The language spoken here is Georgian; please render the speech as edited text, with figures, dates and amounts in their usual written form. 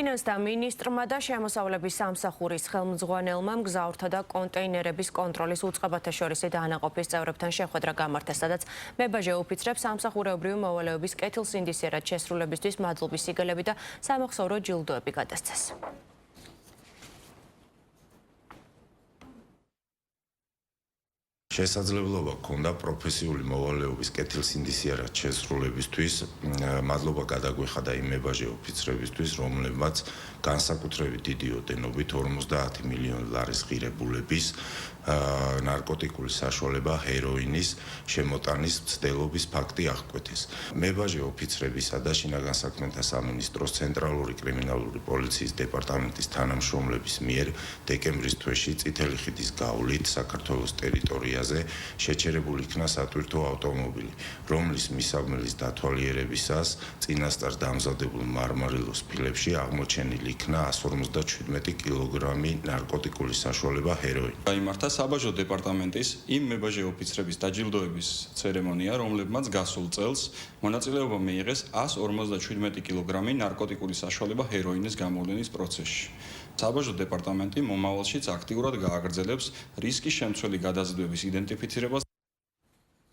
ფინანსთა და მინისტრმა და შემოსავლების სამსახურის ხელმძღვანელმა მგზავრთა და კონტეინერების კონტროლის უწყებათა შორისი დაანაყოფის წევრებთან შეხვედრა გამართეს, სადაც მებაჟე ოფიცრებს სამსახურეობრივი მოვალეობის კეთილსინდისიერად შესრულებისთვის მადლობის სიგელები და სამახსოვრო ჯილდოები გადასცეს. შესაძლებლობა ჰქონდა პროფესიული მოვალეობის კეთილსინდისიერად შესრულებისთვის მადლობა გადაგვეხადა იმ მებაჟე ოფიცრებისთვის, რომლებმაც განსაკუთრებით დიდი ოდენობით 50 მილიონი ლარის ღირებულების ნარკოტიკული საშუალება ჰეროინის შემოტანის მცდელობის ფაქტი აღკვეთეს. მებაჟე ოფიცრებისა და შინაგან საქმეთა სამინისტროს ცენტრალური კრიმინალური პოლიციის დეპარტამენტის თანამშრომლების მიერ დეკემბრის თვეში წითელი ხიდის გავლით საქართველოს ტერიტორიაზე შეჩერებული იქნა სატვირთო ავტომობილი, რომლის მისამელის დათვალიერებისას წინასწარ დამზადებულ მარმარილოს ფილებში აღმოჩენილი იქნა 157 კილოგრამი ნარკოტიკული საშუალება ჰეროინი. გაიმართა საბაჟო დეპარტამენტის იმ მებაჟე ოფიცრების დაჯილდოების ცერემონია, რომლებმაც გასულ წელს მონაწილეობა მიიღეს 157 კილოგრამი ნარკოტიკული საშუალება ჰეროინის გამოვლენის პროცესში. საბაჟო დეპარტამენტი მომავალშიც აქტიურად გააგრძელებს რისკის შემცველი გადაზიდვების იდენტიფიცირებას.